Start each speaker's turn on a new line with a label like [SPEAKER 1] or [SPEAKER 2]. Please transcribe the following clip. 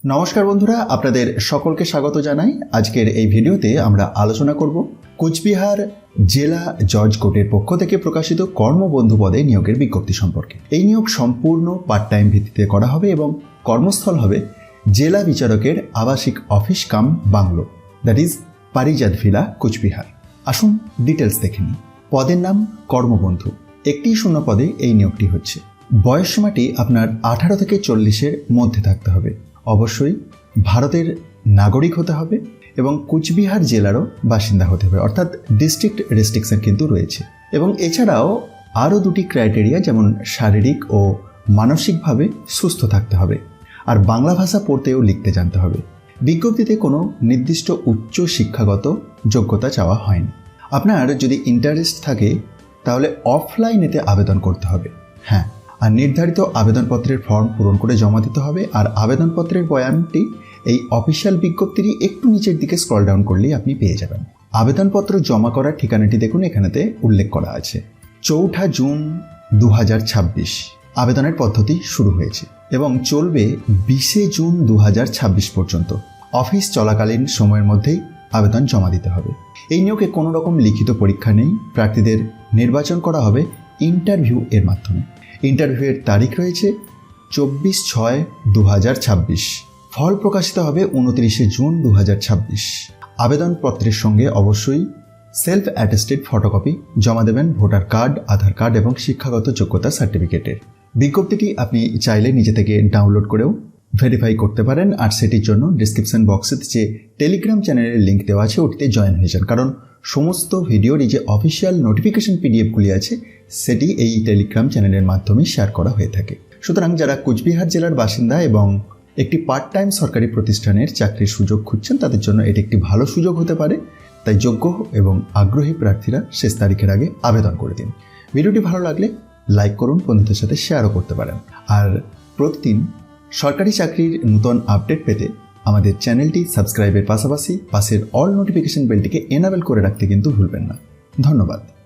[SPEAKER 1] নমস্কার বন্ধুরা, আপনাদের সকলকে স্বাগত জানাই। আজকের এই ভিডিওতে আমরা আলোচনা করব কোচবিহার জেলা জজ কোর্টের পক্ষ থেকে প্রকাশিত কর্মবন্ধু পদে নিয়োগের বিজ্ঞপ্তি সম্পর্কে। এই নিয়োগ সম্পূর্ণ পার্ট টাইম ভিত্তিতে করা হবে এবং কর্মস্থল হবে জেলা বিচারকের আবাসিক office cum bungalow, that is Parijat villa, Cooch Behar. আসুন ডিটেলস দেখে নিই। পদের নাম কর্মবন্ধু। একটি শূন্য পদে এই নিয়োগটি হচ্ছে। বয়স সীমাটি আপনার 18 থেকে 40-এর মধ্যে থাকতে হবে। অবশ্যই ভারতের নাগরিক হতে হবে এবং কোচবিহার জেলারও বাসিন্দা হতে হবে, অর্থাৎ ডিস্ট্রিক্ট রেস্ট্রিকশন কিন্তু রয়েছে। এবং এছাড়াও আরও দুটি ক্রাইটেরিয়া, যেমন শারীরিক ও মানসিকভাবে সুস্থ থাকতে হবে আর বাংলা ভাষা পড়তে ও লিখতে জানতে হবে। বিজ্ঞপ্তিতে কোনো নির্দিষ্ট উচ্চ শিক্ষাগত যোগ্যতা চাওয়া হয়নি। আপনার যদি ইন্টারেস্ট থাকে তাহলে অফলাইনেতে আবেদন করতে হবে। হ্যাঁ, আর নির্ধারিত আবেদনপত্রের ফর্ম পূরণ করে জমা দিতে হবে। আর আবেদনপত্রের বয়ানটি এই অফিসিয়াল বিজ্ঞপ্তিরই একটু নিচের দিকে স্ক্রল ডাউন করলেই আপনি পেয়ে যাবেন। আবেদনপত্র জমা করার ঠিকানাটি দেখুন, এখানেতে উল্লেখ করা আছে। 4 জুন 2026 আবেদনের পদ্ধতি শুরু হয়েছে এবং চলবে 20 জুন 2026 পর্যন্ত। অফিস চলাকালীন সময়ের মধ্যেই আবেদন জমা দিতে হবে। এই নিয়োগে কোনো রকম লিখিত পরীক্ষা নেই। প্রার্থীদের নির্বাচন করা হবে ইন্টারভিউ এর মাধ্যমে। ইন্টারভিউয়ের তারিখ রয়েছে 24/6/2026। ফল প্রকাশিত হবে 29 জুন 2026। আবেদনপত্রের সঙ্গে অবশ্যই সেলফ অ্যাটেস্টেড ফটোকপি জমা দেবেন, ভোটার কার্ড, আধার কার্ড এবং শিক্ষাগত যোগ্যতা সার্টিফিকেটের। বিজ্ঞপ্তিটি আপনি চাইলে নিজে থেকে ডাউনলোড করেও ভেরিফাই করতে পারেন। আর সেটির জন্য ডিসক্রিপশন বক্সে যে টেলিগ্রাম চ্যানেলের লিঙ্ক দেওয়া আছে ওটিতে জয়েন হয়ে যান, কারণ সমস্ত ভিডিওর এই যে অফিসিয়াল নোটিফিকেশন পিডিএফগুলি আছে সেটি এই টেলিগ্রাম চ্যানেলের মাধ্যমে শেয়ার করা হয়ে থাকে। সুতরাং যারা কোচবিহার জেলার বাসিন্দা এবং একটি পার্ট টাইম সরকারি প্রতিষ্ঠানের চাকরির সুযোগ খুঁজছেন তাদের জন্য এটি একটি ভালো সুযোগ হতে পারে। তাই যোগ্য এবং আগ্রহী প্রার্থীরা শেষ তারিখের আগে আবেদন করে দিন। ভিডিওটি ভালো লাগলে লাইক করুন, বন্ধুদের সাথে শেয়ারও করতে পারেন। আর প্রতিদিন সরকারি চাকরির নতুন আপডেট পেতে আমাদের চ্যানেলটি সাবস্ক্রাইবের পাশাপাশি পাশের অল নোটিফিকেশন বেলটিকে এনাবেল করে রাখতে কিন্তু ভুলবেন না। ধন্যবাদ।